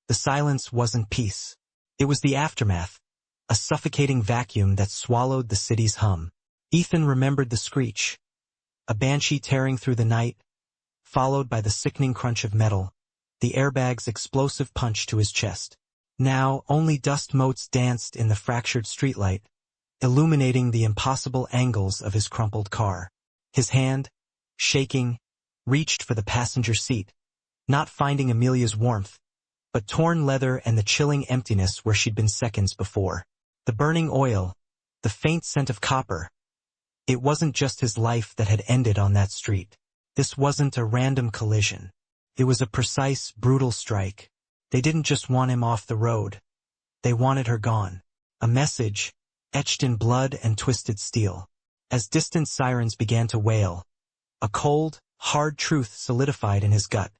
The silence wasn't peace. It was the aftermath, a suffocating vacuum that swallowed the city's hum. Ethan remembered the screech, a banshee tearing through the night, followed by the sickening crunch of metal, the airbag's explosive punch to his chest. Now only dust motes danced in the fractured streetlight, illuminating the impossible angles of his crumpled car. His hand, shaking, reached for the passenger seat, not finding Amelia's warmth, but torn leather and the chilling emptiness where she'd been seconds before. The burning oil, the faint scent of copper. It wasn't just his life that had ended on that street. This wasn't a random collision. It was a precise, brutal strike. They didn't just want him off the road. They wanted her gone. A message, etched in blood and twisted steel. As distant sirens began to wail, a cold, hard truth solidified in his gut.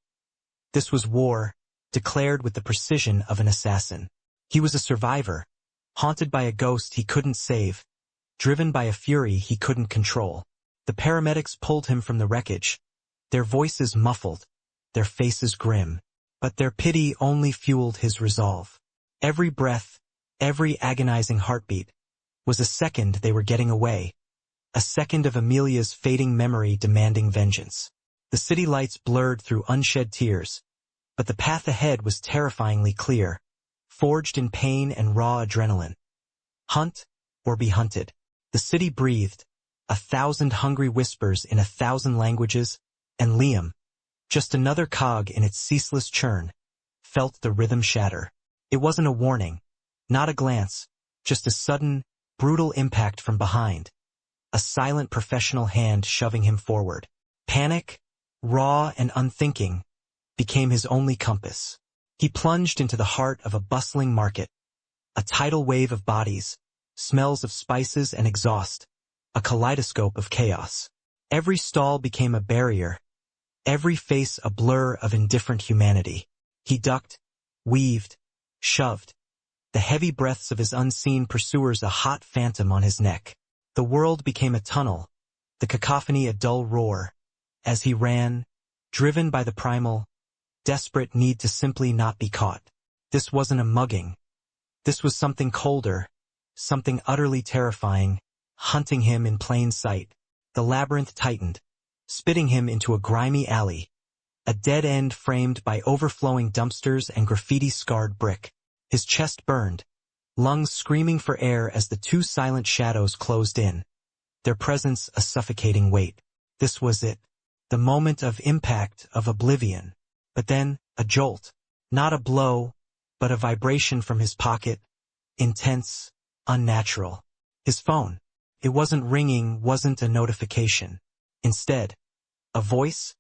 This was war, declared with the precision of an assassin. He was a survivor, haunted by a ghost he couldn't save, driven by a fury he couldn't control. The paramedics pulled him from the wreckage, their voices muffled, their faces grim. But their pity only fueled his resolve. Every breath, every agonizing heartbeat, was a second they were getting away, a second of Amelia's fading memory demanding vengeance. The city lights blurred through unshed tears, but the path ahead was terrifyingly clear, forged in pain and raw adrenaline. Hunt or be hunted. The city breathed, 1,000 hungry whispers in 1,000 languages, and Liam, just another cog in its ceaseless churn, felt the rhythm shatter. It wasn't a warning, not a glance, just a sudden, brutal impact from behind, a silent professional hand shoving him forward. Panic, raw and unthinking, became his only compass. He plunged into the heart of a bustling market, a tidal wave of bodies, smells of spices and exhaust, a kaleidoscope of chaos. Every stall became a barrier, every face a blur of indifferent humanity. He ducked, weaved, shoved, the heavy breaths of his unseen pursuers a hot phantom on his neck. The world became a tunnel, the cacophony a dull roar, as he ran, driven by the primal, desperate need to simply not be caught. This wasn't a mugging. This was something colder, something utterly terrifying, hunting him in plain sight. The labyrinth tightened, spitting him into a grimy alley, a dead end framed by overflowing dumpsters and graffiti-scarred brick. His chest burned, lungs screaming for air as the two silent shadows closed in, their presence a suffocating weight. This was it, the moment of impact, of oblivion. But then, a jolt, not a blow, but a vibration from his pocket, intense, unnatural. His phone. It wasn't ringing, wasn't a notification. Instead, a voice,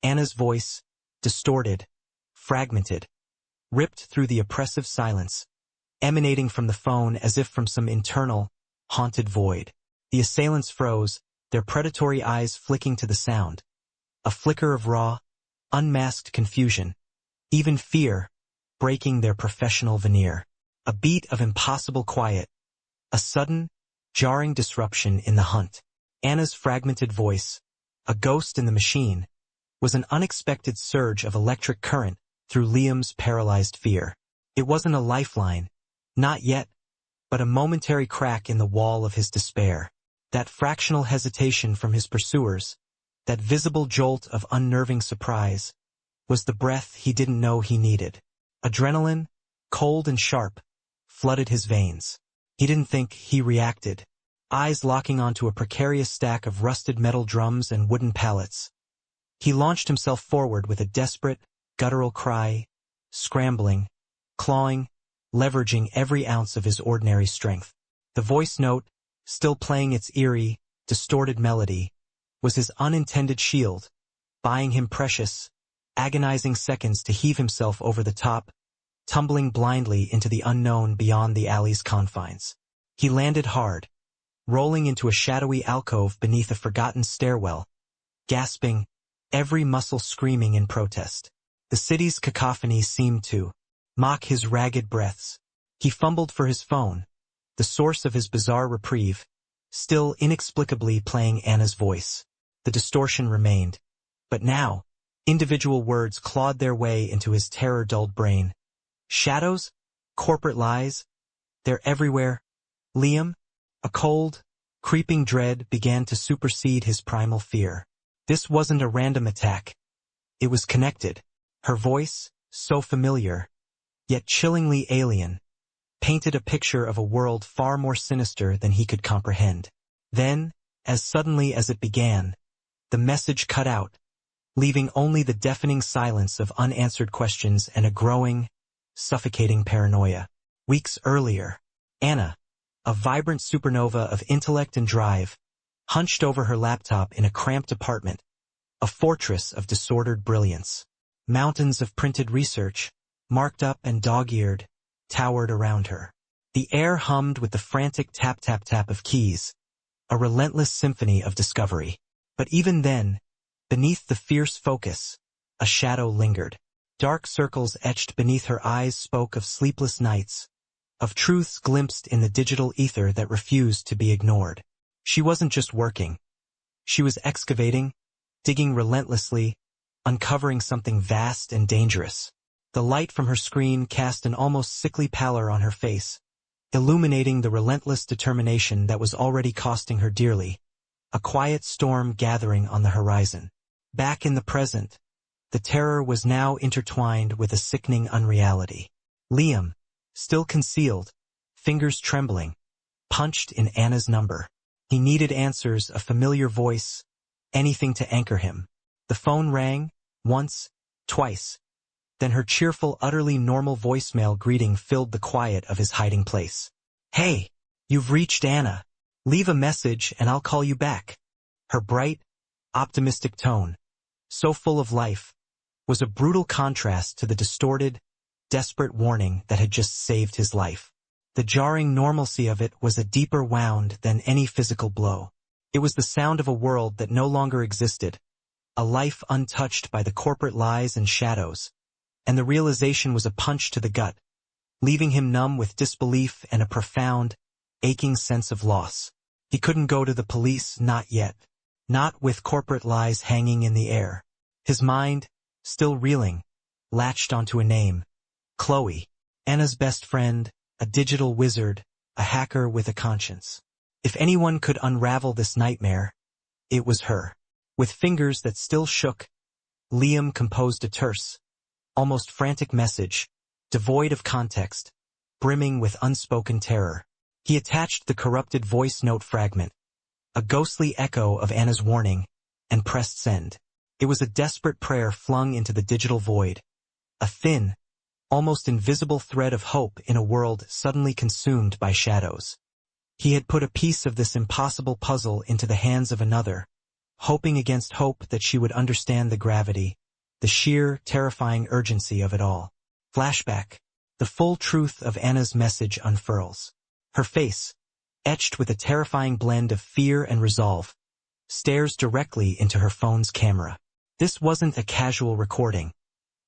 Anna's voice, distorted, fragmented, ripped through the oppressive silence, emanating from the phone as if from some internal, haunted void. The assailants froze, their predatory eyes flicking to the sound. A flicker of raw, unmasked confusion, even fear, breaking their professional veneer. A beat of impossible quiet, a sudden, jarring disruption in the hunt. Anna's fragmented voice, a ghost in the machine, was an unexpected surge of electric current through Liam's paralyzed fear. It wasn't a lifeline, not yet, but a momentary crack in the wall of his despair. That fractional hesitation from his pursuers, that visible jolt of unnerving surprise, was the breath he didn't know he needed. Adrenaline, cold and sharp, flooded his veins. He didn't think, he reacted, eyes locking onto a precarious stack of rusted metal drums and wooden pallets. He launched himself forward with a desperate, guttural cry, scrambling, clawing, leveraging every ounce of his ordinary strength. The voice note, still playing its eerie, distorted melody, was his unintended shield, buying him precious, agonizing seconds to heave himself over the top, tumbling blindly into the unknown beyond the alley's confines. He landed hard, rolling into a shadowy alcove beneath a forgotten stairwell, gasping, every muscle screaming in protest. The city's cacophony seemed to mock his ragged breaths. He fumbled for his phone, the source of his bizarre reprieve, still inexplicably playing Anna's voice. The distortion remained, but now, individual words clawed their way into his terror-dulled brain. Shadows? Corporate lies? They're everywhere. Liam? A cold, creeping dread began to supersede his primal fear. This wasn't a random attack. It was connected. Her voice, so familiar, yet chillingly alien, painted a picture of a world far more sinister than he could comprehend. Then, as suddenly as it began, the message cut out, leaving only the deafening silence of unanswered questions and a growing, suffocating paranoia. Weeks earlier, Anna, a vibrant supernova of intellect and drive, hunched over her laptop in a cramped apartment, a fortress of disordered brilliance. Mountains of printed research, marked up and dog-eared, towered around her. The air hummed with the frantic tap-tap-tap of keys, a relentless symphony of discovery. But even then, beneath the fierce focus, a shadow lingered. Dark circles etched beneath her eyes spoke of sleepless nights, of truths glimpsed in the digital ether that refused to be ignored. She wasn't just working. She was excavating, digging relentlessly, uncovering something vast and dangerous. The light from her screen cast an almost sickly pallor on her face, illuminating the relentless determination that was already costing her dearly, a quiet storm gathering on the horizon. Back in the present, the terror was now intertwined with a sickening unreality. Liam, still concealed, fingers trembling, punched in Anna's number. He needed answers, a familiar voice, anything to anchor him. The phone rang, once, twice. Then her cheerful, utterly normal voicemail greeting filled the quiet of his hiding place. "Hey, you've reached Anna. Leave a message and I'll call you back." Her bright, optimistic tone, so full of life, was a brutal contrast to the distorted, desperate warning that had just saved his life. The jarring normalcy of it was a deeper wound than any physical blow. It was the sound of a world that no longer existed, a life untouched by the corporate lies and shadows, and the realization was a punch to the gut, leaving him numb with disbelief and a profound, aching sense of loss. He couldn't go to the police, not yet. Not with corporate lies hanging in the air. His mind, still reeling, latched onto a name. Chloe, Anna's best friend, a digital wizard, a hacker with a conscience. If anyone could unravel this nightmare, it was her. With fingers that still shook, Liam composed a terse, almost frantic message, devoid of context, brimming with unspoken terror. He attached the corrupted voice note fragment, a ghostly echo of Anna's warning, and pressed send. It was a desperate prayer flung into the digital void, a thin, almost invisible thread of hope in a world suddenly consumed by shadows. He had put a piece of this impossible puzzle into the hands of another, hoping against hope that she would understand the gravity, the sheer, terrifying urgency of it all. Flashback. The full truth of Anna's message unfurls. Her face, etched with a terrifying blend of fear and resolve, stares directly into her phone's camera. This wasn't a casual recording.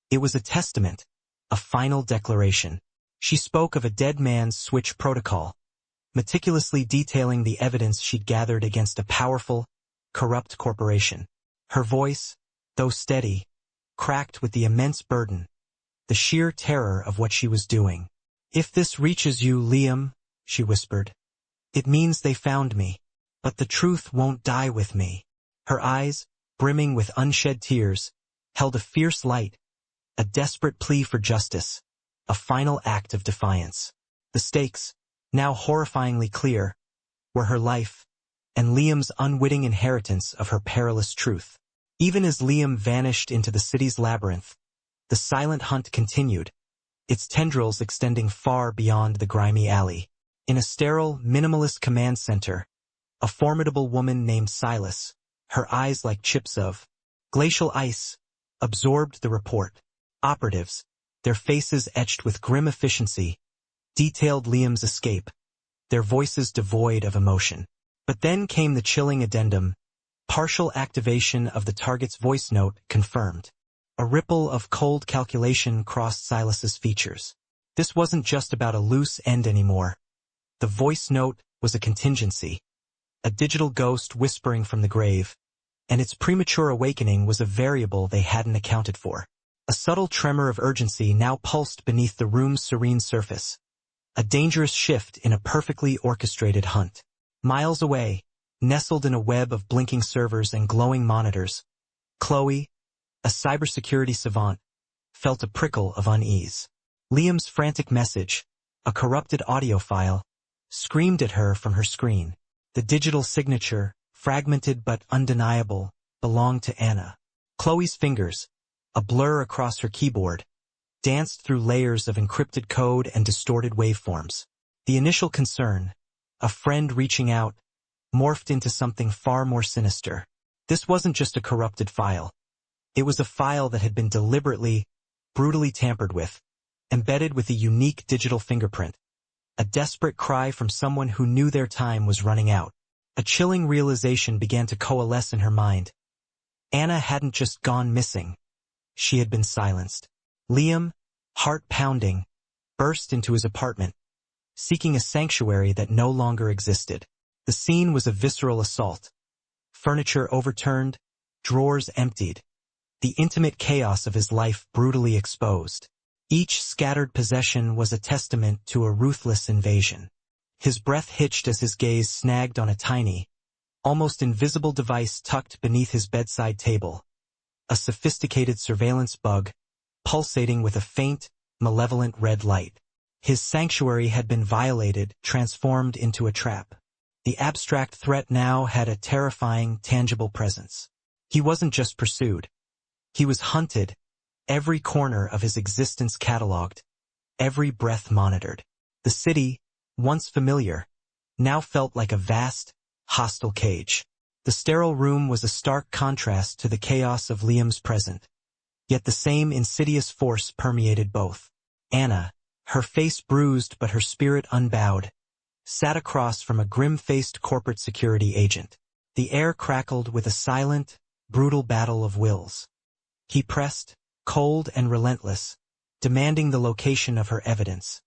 It was a testament, a final declaration. She spoke of a dead man's switch protocol, meticulously detailing the evidence she'd gathered against a powerful, corrupt corporation. Her voice, though steady, cracked with the immense burden, the sheer terror of what she was doing. "If this reaches you, Liam," she whispered, "it means they found me, but the truth won't die with me." Her eyes, brimming with unshed tears, held a fierce light, a desperate plea for justice, a final act of defiance. The stakes, now horrifyingly clear, were her life, and Liam's unwitting inheritance of her perilous truth. Even as Liam vanished into the city's labyrinth, the silent hunt continued, its tendrils extending far beyond the grimy alley. In a sterile, minimalist command center, a formidable woman named Silas, her eyes like chips of glacial ice, absorbed the report. Operatives, their faces etched with grim efficiency, detailed Liam's escape, their voices devoid of emotion. But then came the chilling addendum, partial activation of the target's voice note confirmed. A ripple of cold calculation crossed Silas's features. This wasn't just about a loose end anymore. The voice note was a contingency, a digital ghost whispering from the grave, and its premature awakening was a variable they hadn't accounted for. A subtle tremor of urgency now pulsed beneath the room's serene surface. A dangerous shift in a perfectly orchestrated hunt. Miles away, nestled in a web of blinking servers and glowing monitors, Chloe, a cybersecurity savant, felt a prickle of unease. Liam's frantic message, a corrupted audio file, screamed at her from her screen. The digital signature, fragmented but undeniable, belonged to Anna. Chloe's fingers, a blur across her keyboard, danced through layers of encrypted code and distorted waveforms. The initial concern, a friend reaching out, morphed into something far more sinister. This wasn't just a corrupted file. It was a file that had been deliberately, brutally tampered with, embedded with a unique digital fingerprint. A desperate cry from someone who knew their time was running out. A chilling realization began to coalesce in her mind. Anna hadn't just gone missing. She had been silenced. Liam, heart pounding, burst into his apartment, seeking a sanctuary that no longer existed. The scene was a visceral assault. Furniture overturned, drawers emptied. The intimate chaos of his life brutally exposed. Each scattered possession was a testament to a ruthless invasion. His breath hitched as his gaze snagged on a tiny, almost invisible device tucked beneath his bedside table. A sophisticated surveillance bug, pulsating with a faint, malevolent red light. His sanctuary had been violated, transformed into a trap. The abstract threat now had a terrifying, tangible presence. He wasn't just pursued. He was hunted, every corner of his existence catalogued, every breath monitored. The city, once familiar, now felt like a vast, hostile cage. The sterile room was a stark contrast to the chaos of Liam's present. Yet the same insidious force permeated both. Anna, her face bruised but her spirit unbowed, sat across from a grim-faced corporate security agent. The air crackled with a silent, brutal battle of wills. He pressed, cold and relentless, demanding the location of her evidence.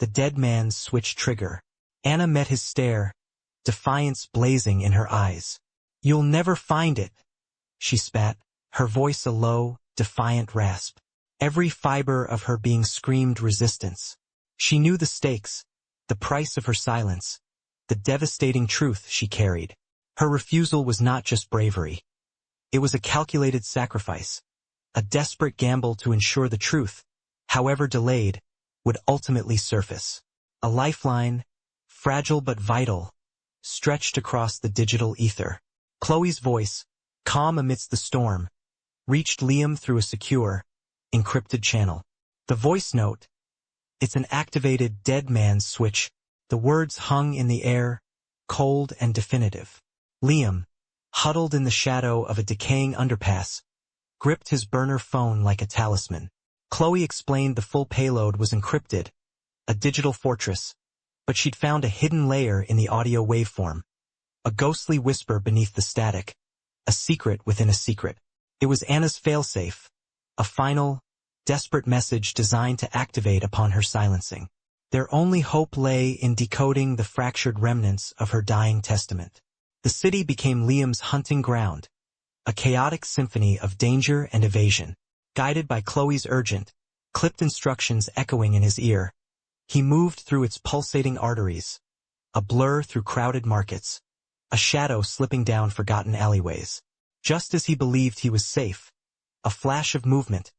The dead man's switch trigger. Anna met his stare, defiance blazing in her eyes. "You'll never find it," she spat, her voice a low, defiant rasp. Every fiber of her being screamed resistance. She knew the stakes, the price of her silence, the devastating truth she carried. Her refusal was not just bravery. It was a calculated sacrifice, a desperate gamble to ensure the truth, however delayed, would ultimately surface. A lifeline, fragile but vital, stretched across the digital ether. Chloe's voice, calm amidst the storm, reached Liam through a secure, encrypted channel. The voice note, "It's an activated dead man's switch." The words hung in the air, cold and definitive. Liam, huddled in the shadow of a decaying underpass, gripped his burner phone like a talisman. Chloe explained the full payload was encrypted, a digital fortress, but she'd found a hidden layer in the audio waveform, a ghostly whisper beneath the static, a secret within a secret. It was Anna's failsafe, a final, desperate message designed to activate upon her silencing. Their only hope lay in decoding the fractured remnants of her dying testament. The city became Liam's hunting ground, a chaotic symphony of danger and evasion. Guided by Chloe's urgent, clipped instructions echoing in his ear, he moved through its pulsating arteries, a blur through crowded markets, a shadow slipping down forgotten alleyways. Just as he believed he was safe, a flash of movement,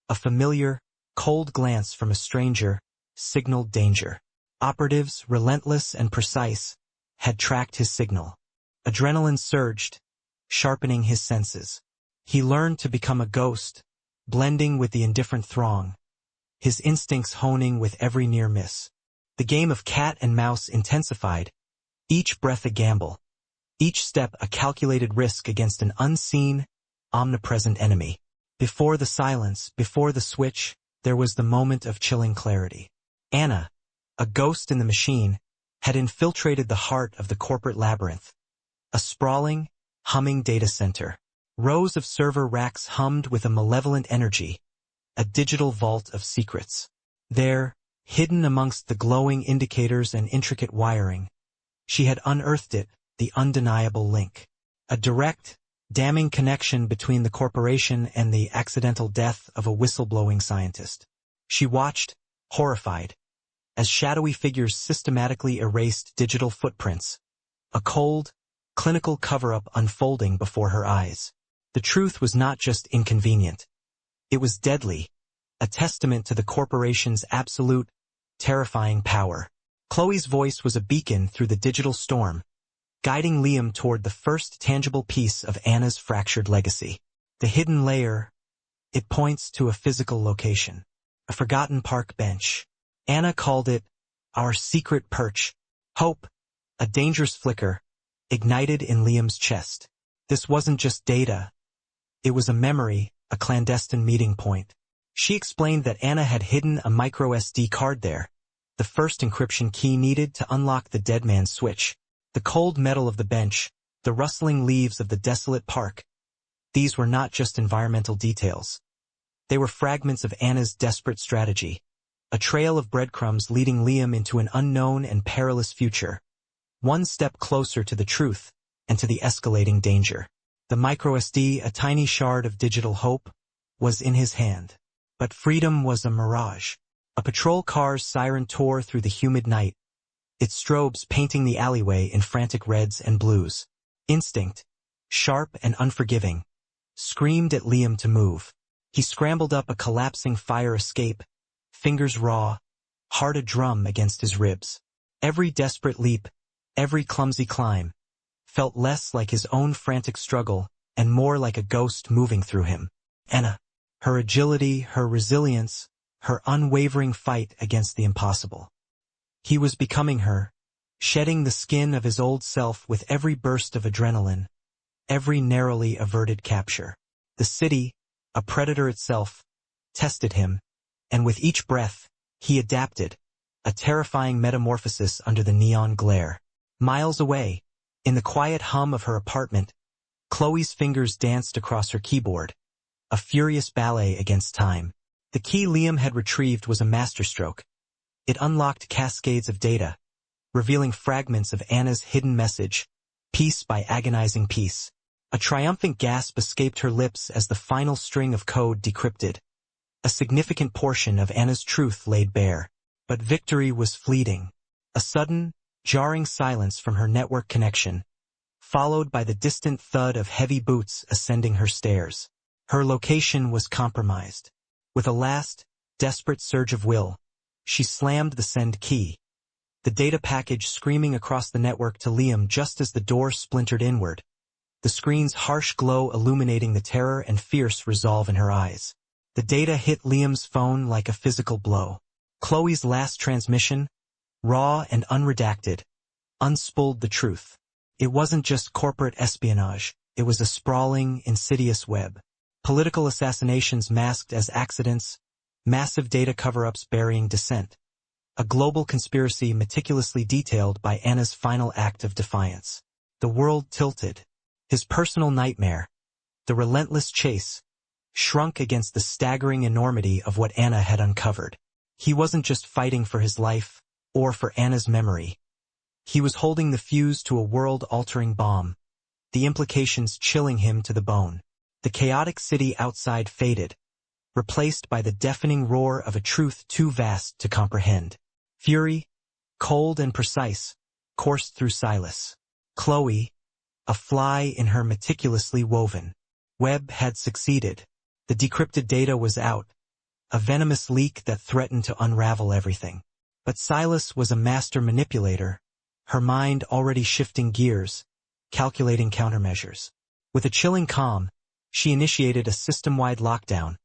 a familiar, cold glance from a stranger, signaled danger. Operatives, relentless and precise, had tracked his signal. Adrenaline surged, sharpening his senses. He learned to become a ghost, blending with the indifferent throng, his instincts honing with every near miss. The game of cat and mouse intensified, each breath a gamble, each step a calculated risk against an unseen, omnipresent enemy. Before the silence, before the switch, there was the moment of chilling clarity. Anna, a ghost in the machine, had infiltrated the heart of the corporate labyrinth, a sprawling, humming data center. Rows of server racks hummed with a malevolent energy, a digital vault of secrets. There, hidden amongst the glowing indicators and intricate wiring, she had unearthed it, the undeniable link. A direct, damning connection between the corporation and the accidental death of a whistleblowing scientist. She watched, horrified, as shadowy figures systematically erased digital footprints, a cold, clinical cover-up unfolding before her eyes. The truth was not just inconvenient. It was deadly, a testament to the corporation's absolute, terrifying power. Chloe's voice was a beacon through the digital storm, guiding Liam toward the first tangible piece of Anna's fractured legacy. The hidden layer, it points to a physical location, a forgotten park bench. Anna called it our secret perch. Hope, a dangerous flicker, ignited in Liam's chest. This wasn't just data. It was a memory, a clandestine meeting point. She explained that Anna had hidden a micro SD card there, the first encryption key needed to unlock the dead man's switch. The cold metal of the bench, the rustling leaves of the desolate park. These were not just environmental details. They were fragments of Anna's desperate strategy, a trail of breadcrumbs leading Liam into an unknown and perilous future, one step closer to the truth and to the escalating danger. The microSD, a tiny shard of digital hope, was in his hand. But freedom was a mirage. A patrol car's siren tore through the humid night, its strobes painting the alleyway in frantic reds and blues. Instinct, sharp and unforgiving, screamed at Liam to move. He scrambled up a collapsing fire escape, fingers raw, heart a drum against his ribs. Every desperate leap, every clumsy climb, felt less like his own frantic struggle and more like a ghost moving through him. Anna, her agility, her resilience, her unwavering fight against the impossible. He was becoming her, shedding the skin of his old self with every burst of adrenaline, every narrowly averted capture. The city, a predator itself, tested him, and with each breath, he adapted, a terrifying metamorphosis under the neon glare. Miles away, in the quiet hum of her apartment, Chloe's fingers danced across her keyboard, a furious ballet against time. The key Liam had retrieved was a masterstroke. It unlocked cascades of data, revealing fragments of Anna's hidden message, piece by agonizing piece. A triumphant gasp escaped her lips as the final string of code decrypted. A significant portion of Anna's truth laid bare. But victory was fleeting. A sudden, jarring silence from her network connection, followed by the distant thud of heavy boots ascending her stairs. Her location was compromised. With a last, desperate surge of will, she slammed the send key, the data package screaming across the network to Liam just as the door splintered inward, the screen's harsh glow illuminating the terror and fierce resolve in her eyes. The data hit Liam's phone like a physical blow. Chloe's last transmission, raw and unredacted, unspooled the truth. It wasn't just corporate espionage, it was a sprawling, insidious web. Political assassinations masked as accidents, massive data cover-ups burying dissent. A global conspiracy meticulously detailed by Anna's final act of defiance. The world tilted. His personal nightmare, the relentless chase, shrunk against the staggering enormity of what Anna had uncovered. He wasn't just fighting for his life, or for Anna's memory. He was holding the fuse to a world-altering bomb, the implications chilling him to the bone. The chaotic city outside faded, replaced by the deafening roar of a truth too vast to comprehend. Fury, cold and precise, coursed through Silas. Chloe, a fly in her meticulously woven web, had succeeded. The decrypted data was out, a venomous leak that threatened to unravel everything. But Silas was a master manipulator, her mind already shifting gears, calculating countermeasures. With a chilling calm, she initiated a system-wide lockdown,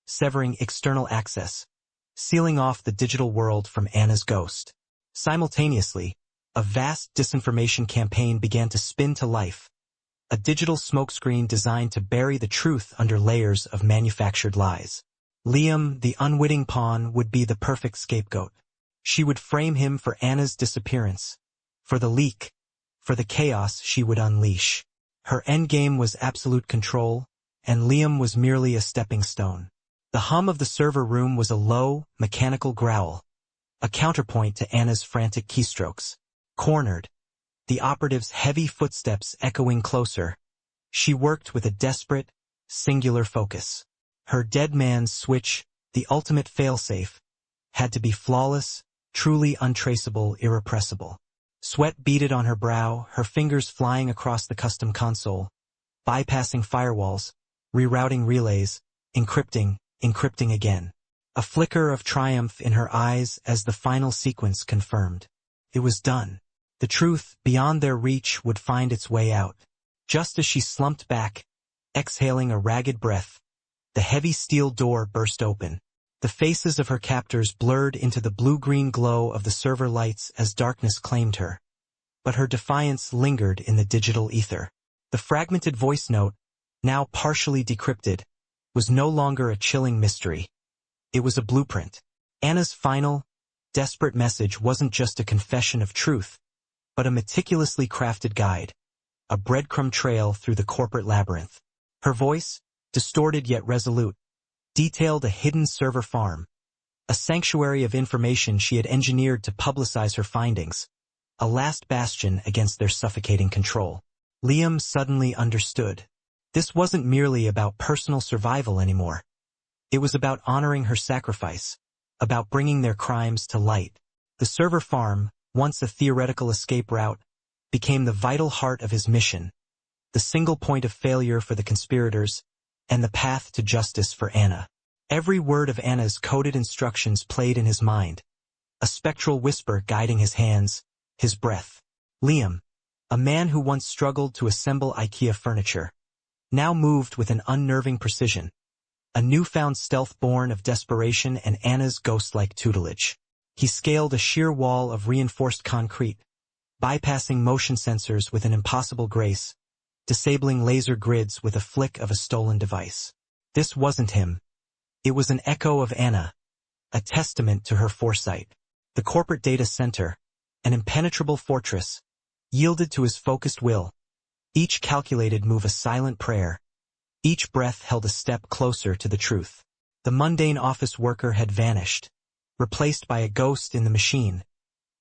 severing external access, sealing off the digital world from Anna's ghost. Simultaneously, a vast disinformation campaign began to spin to life, a digital smokescreen designed to bury the truth under layers of manufactured lies. Liam, the unwitting pawn, would be the perfect scapegoat. She would frame him for Anna's disappearance, for the leak, for the chaos she would unleash. Her endgame was absolute control, and Liam was merely a stepping stone. The hum of the server room was a low, mechanical growl, a counterpoint to Anna's frantic keystrokes. Cornered, the operative's heavy footsteps echoing closer, She worked with a desperate, singular focus. Her dead man's switch, the ultimate failsafe, had to be flawless, truly untraceable, irrepressible. Sweat beaded on her brow, her fingers flying across the custom console, bypassing firewalls, rerouting relays, encrypting again. A flicker of triumph in her eyes as the final sequence confirmed. It was done. The truth, beyond their reach, would find its way out. Just as she slumped back, exhaling a ragged breath, the heavy steel door burst open. The faces of her captors blurred into the blue-green glow of the server lights as darkness claimed her. But her defiance lingered in the digital ether. The fragmented voice note, now partially decrypted, was no longer a chilling mystery. It was a blueprint. Anna's final, desperate message wasn't just a confession of truth, but a meticulously crafted guide, a breadcrumb trail through the corporate labyrinth. Her voice, distorted yet resolute, detailed a hidden server farm, a sanctuary of information she had engineered to publicize her findings, a last bastion against their suffocating control. Liam suddenly understood. This wasn't merely about personal survival anymore. It was about honoring her sacrifice, about bringing their crimes to light. The server farm, once a theoretical escape route, became the vital heart of his mission, the single point of failure for the conspirators, and the path to justice for Anna. Every word of Anna's coded instructions played in his mind, a spectral whisper guiding his hands, his breath. Liam, a man who once struggled to assemble IKEA furniture, now moved with an unnerving precision, a newfound stealth born of desperation and Anna's ghost-like tutelage. He scaled a sheer wall of reinforced concrete, bypassing motion sensors with an impossible grace, disabling laser grids with a flick of a stolen device. This wasn't him. It was an echo of Anna, a testament to her foresight. The corporate data center, an impenetrable fortress, yielded to his focused will. Each calculated move a silent prayer. Each breath held a step closer to the truth. The mundane office worker had vanished, replaced by a ghost in the machine,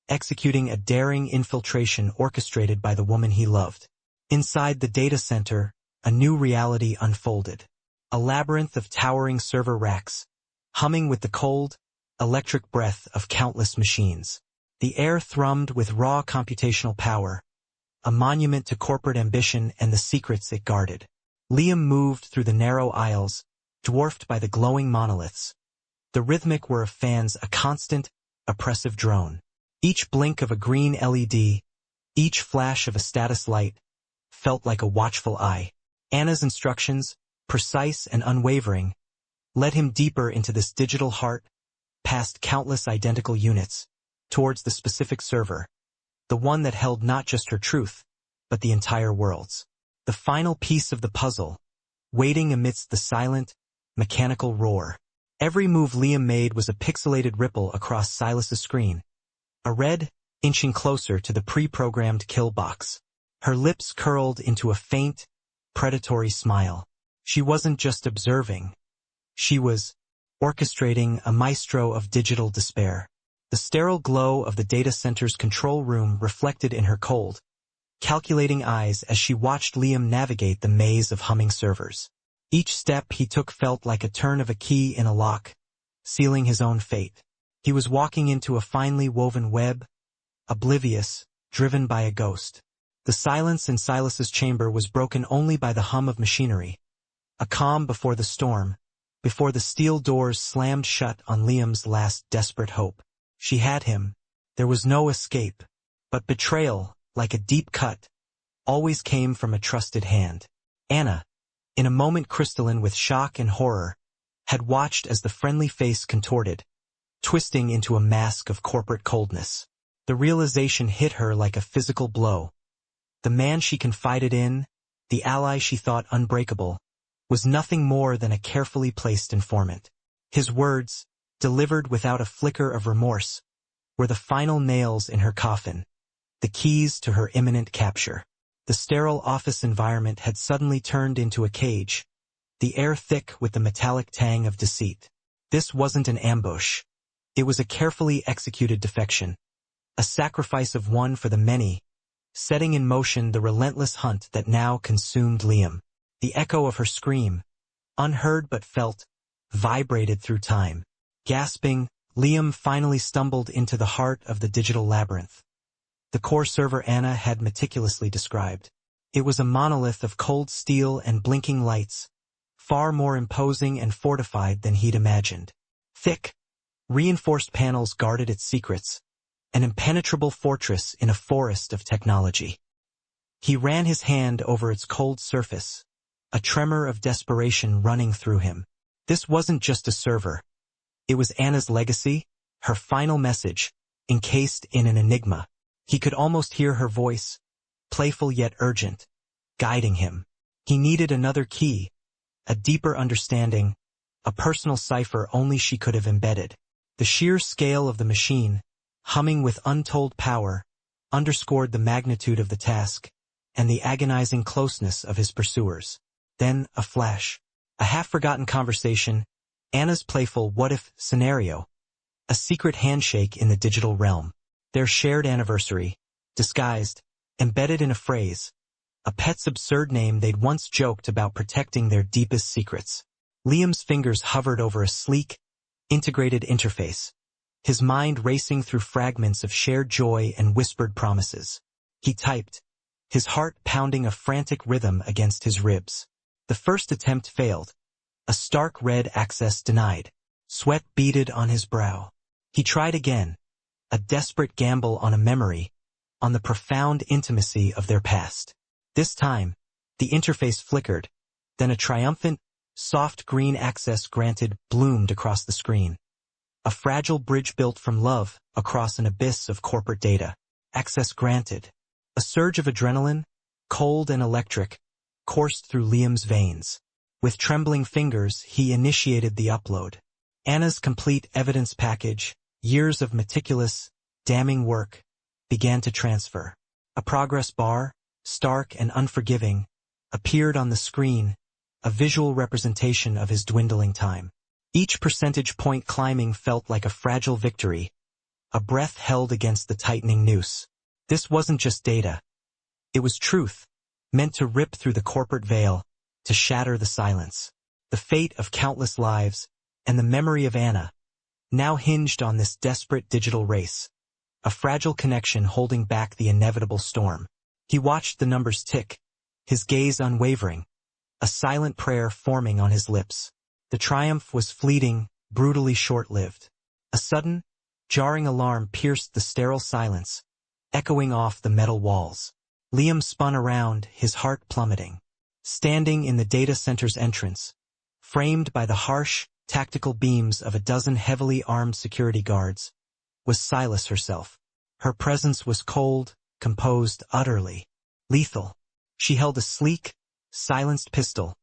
executing a daring infiltration orchestrated by the woman he loved. Inside the data center, a new reality unfolded. A labyrinth of towering server racks, humming with the cold, electric breath of countless machines. The air thrummed with raw computational power, a monument to corporate ambition and the secrets it guarded. Liam moved through the narrow aisles, dwarfed by the glowing monoliths. The rhythmic whir of fans, a constant, oppressive drone. Each blink of a green LED, each flash of a status light, felt like a watchful eye. Anna's instructions, precise and unwavering, led him deeper into this digital heart, past countless identical units, towards the specific server, the one that held not just her truth, but the entire world's. The final piece of the puzzle, waiting amidst the silent, mechanical roar. Every move Liam made was a pixelated ripple across Silas's screen, a red, inching closer to the pre-programmed kill box. Her lips curled into a faint, predatory smile. She wasn't just observing. She was orchestrating a maestro of digital despair. The sterile glow of the data center's control room reflected in her cold, calculating eyes as she watched Liam navigate the maze of humming servers. Each step he took felt like a turn of a key in a lock, sealing his own fate. He was walking into a finely woven web, oblivious, driven by a ghost. The silence in Silas's chamber was broken only by the hum of machinery, a calm before the storm, before the steel doors slammed shut on Liam's last desperate hope. She had him. There was no escape, but betrayal, like a deep cut, always came from a trusted hand. Anna, in a moment crystalline with shock and horror, had watched as the friendly face contorted, twisting into a mask of corporate coldness. The realization hit her like a physical blow. The man she confided in, the ally she thought unbreakable, was nothing more than a carefully placed informant. His words, delivered without a flicker of remorse, were the final nails in her coffin, the keys to her imminent capture. The sterile office environment had suddenly turned into a cage, the air thick with the metallic tang of deceit. This wasn't an ambush. It was a carefully executed defection, a sacrifice of one for the many, setting in motion the relentless hunt that now consumed Liam. The echo of her scream, unheard but felt, vibrated through time. Gasping, Liam finally stumbled into the heart of the digital labyrinth. The core server Anna had meticulously described. It was a monolith of cold steel and blinking lights, far more imposing and fortified than he'd imagined. Thick, reinforced panels guarded its secrets, an impenetrable fortress in a forest of technology. He ran his hand over its cold surface, a tremor of desperation running through him. This wasn't just a server. It was Anna's legacy, her final message, encased in an enigma. He could almost hear her voice, playful yet urgent, guiding him. He needed another key, a deeper understanding, a personal cipher only she could have embedded. The sheer scale of the machine, humming with untold power, underscored the magnitude of the task and the agonizing closeness of his pursuers. Then a flash, a half-forgotten conversation, Anna's playful what-if scenario, a secret handshake in the digital realm. Their shared anniversary, disguised, embedded in a phrase, a pet's absurd name they'd once joked about protecting their deepest secrets. Liam's fingers hovered over a sleek, integrated interface, his mind racing through fragments of shared joy and whispered promises. He typed, his heart pounding a frantic rhythm against his ribs. The first attempt failed. A stark red access denied. Sweat beaded on his brow. He tried again, a desperate gamble on a memory, on the profound intimacy of their past. This time, the interface flickered, then a triumphant, soft green access granted bloomed across the screen. A fragile bridge built from love across an abyss of corporate data. Access granted. A surge of adrenaline, cold and electric, coursed through Liam's veins. With trembling fingers, he initiated the upload. Anna's complete evidence package, years of meticulous, damning work, began to transfer. A progress bar, stark and unforgiving, appeared on the screen, a visual representation of his dwindling time. Each percentage point climbing felt like a fragile victory, a breath held against the tightening noose. This wasn't just data. It was truth, meant to rip through the corporate veil, to shatter the silence. The fate of countless lives, and the memory of Anna, now hinged on this desperate digital race, a fragile connection holding back the inevitable storm. He watched the numbers tick, his gaze unwavering, a silent prayer forming on his lips. The triumph was fleeting, brutally short-lived. A sudden, jarring alarm pierced the sterile silence, echoing off the metal walls. Liam spun around, his heart plummeting. Standing in the data center's entrance, framed by the harsh, tactical beams of a dozen heavily armed security guards, was Silas herself. Her presence was cold, composed, utterly lethal. She held a sleek, silenced pistol,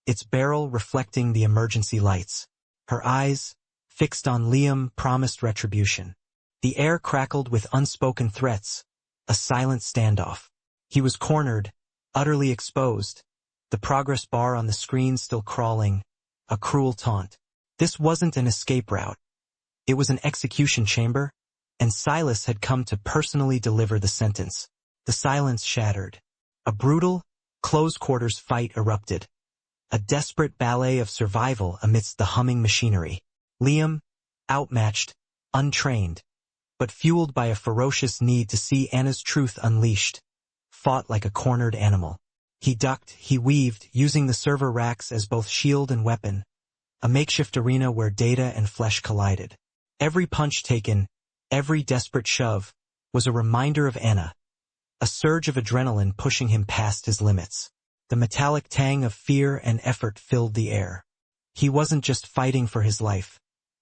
its barrel reflecting the emergency lights. Her eyes, fixed on Liam, promised retribution. The air crackled with unspoken threats, a silent standoff. He was cornered, utterly exposed, the progress bar on the screen still crawling, a cruel taunt. This wasn't an escape route. It was an execution chamber, and Silas had come to personally deliver the sentence. The silence shattered. A brutal, close-quarters fight erupted. A desperate ballet of survival amidst the humming machinery. Liam, outmatched, untrained, but fueled by a ferocious need to see Anna's truth unleashed, fought like a cornered animal. He ducked, he weaved, using the server racks as both shield and weapon, a makeshift arena where data and flesh collided. Every punch taken, every desperate shove, was a reminder of Anna, a surge of adrenaline pushing him past his limits. The metallic tang of fear and effort filled the air. He wasn't just fighting for his life.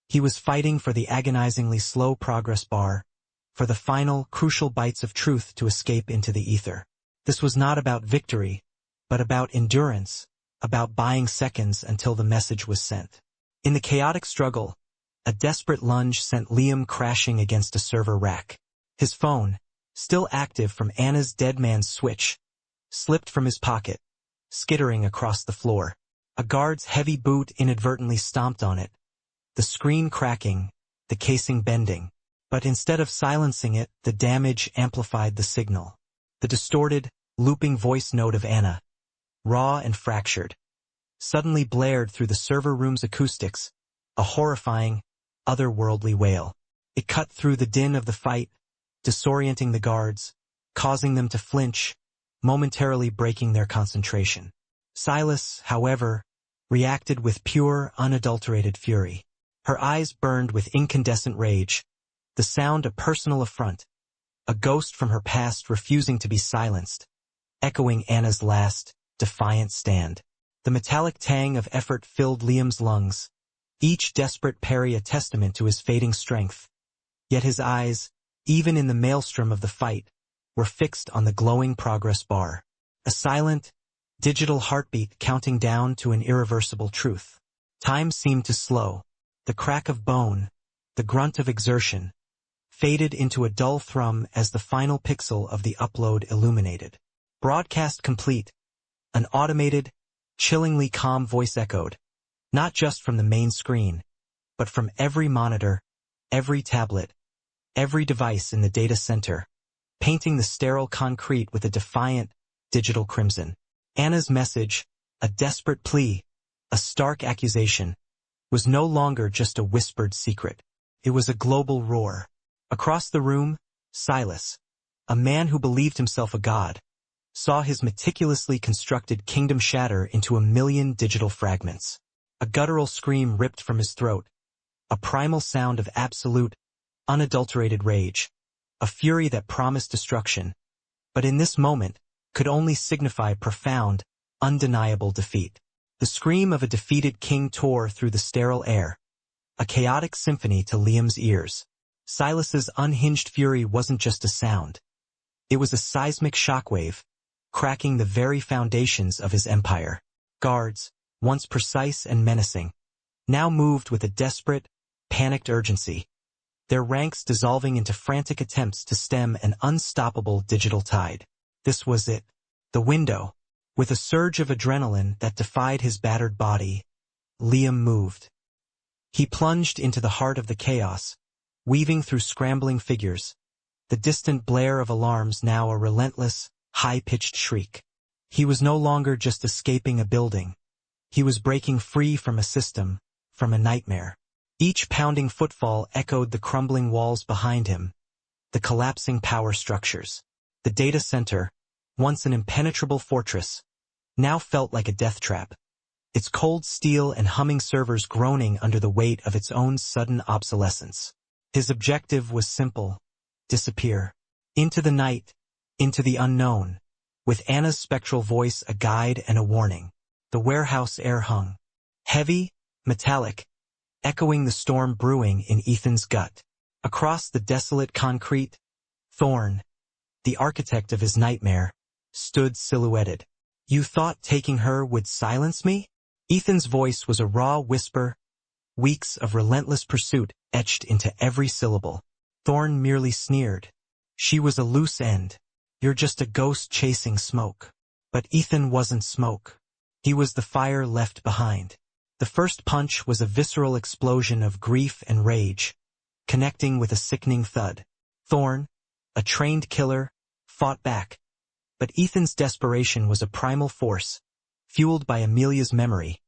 He was fighting for the agonizingly slow progress bar, for the final, crucial bites of truth to escape into the ether. This was not about victory, but about endurance, about buying seconds until the message was sent. In the chaotic struggle, a desperate lunge sent Liam crashing against a server rack. His phone, still active from Anna's dead man's switch, slipped from his pocket, skittering across the floor. A guard's heavy boot inadvertently stomped on it, the screen cracking, the casing bending. But instead of silencing it, the damage amplified the signal. The distorted, looping voice note of Anna, raw and fractured, suddenly blared through the server room's acoustics, a horrifying, otherworldly wail. It cut through the din of the fight, disorienting the guards, causing them to flinch, momentarily breaking their concentration. Silas, however, reacted with pure, unadulterated fury. Her eyes burned with incandescent rage, the sound a personal affront, a ghost from her past refusing to be silenced, echoing Anna's last, defiant stand. The metallic tang of effort filled Liam's lungs, each desperate parry a testament to his fading strength. Yet his eyes, even in the maelstrom of the fight, were fixed on the glowing progress bar. A silent, digital heartbeat counting down to an irreversible truth. Time seemed to slow. The crack of bone, the grunt of exertion, faded into a dull thrum as the final pixel of the upload illuminated. Broadcast complete. An automated, chillingly calm voice echoed, not just from the main screen, but from every monitor, every tablet, every device in the data center, painting the sterile concrete with a defiant, digital crimson. Anna's message, a desperate plea, a stark accusation, was no longer just a whispered secret. It was a global roar. Across the room, Silas, a man who believed himself a god, saw his meticulously constructed kingdom shatter into a million digital fragments. A guttural scream ripped from his throat, a primal sound of absolute, unadulterated rage, a fury that promised destruction, but in this moment could only signify profound, undeniable defeat. The scream of a defeated king tore through the sterile air, a chaotic symphony to Liam's ears. Silas's unhinged fury wasn't just a sound. It was a seismic shockwave, cracking the very foundations of his empire. Guards, once precise and menacing, now moved with a desperate, panicked urgency, their ranks dissolving into frantic attempts to stem an unstoppable digital tide. This was it. The window. With a surge of adrenaline that defied his battered body, Liam moved. He plunged into the heart of the chaos, weaving through scrambling figures, the distant blare of alarms now a relentless, high-pitched shriek. He was no longer just escaping a building. He was breaking free from a system, from a nightmare. Each pounding footfall echoed the crumbling walls behind him, the collapsing power structures. The data center, once an impenetrable fortress, now felt like a death trap, its cold steel and humming servers groaning under the weight of its own sudden obsolescence. His objective was simple: disappear. Into the night, into the unknown, with Anna's spectral voice a guide and a warning. The warehouse air hung, heavy, metallic, echoing the storm brewing in Ethan's gut. Across the desolate concrete, Thorne, the architect of his nightmare, stood silhouetted. "You thought taking her would silence me?" Ethan's voice was a raw whisper, weeks of relentless pursuit etched into every syllable. Thorne merely sneered. "She was a loose end. You're just a ghost chasing smoke." But Ethan wasn't smoke. He was the fire left behind. The first punch was a visceral explosion of grief and rage, connecting with a sickening thud. Thorne, a trained killer, fought back. But Ethan's desperation was a primal force, fueled by Amelia's memory,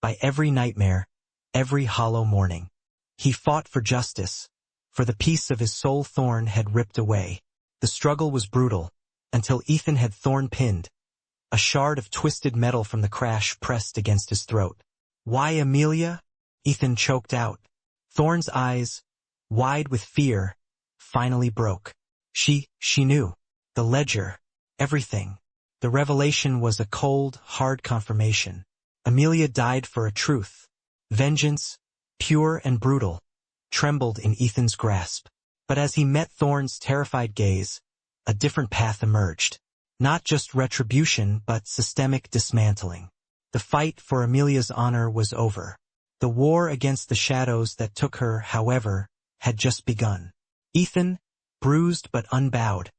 by every nightmare, every hollow morning. He fought for justice, for the piece of his soul Thorne had ripped away. The struggle was brutal, until Ethan had Thorne pinned, a shard of twisted metal from the crash pressed against his throat. "Why, Amelia?" Ethan choked out. Thorne's eyes, wide with fear, finally broke. She knew. The ledger. Everything. The revelation was a cold, hard confirmation. Amelia died for a truth. Vengeance, pure and brutal, trembled in Ethan's grasp. But as he met Thorne's terrified gaze, a different path emerged. Not just retribution, but systemic dismantling. The fight for Amelia's honor was over. The war against the shadows that took her, however, had just begun. Ethan, bruised but unbowed,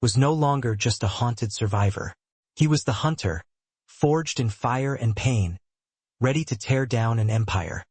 was no longer just a haunted survivor. He was the hunter, forged in fire and pain, ready to tear down an empire.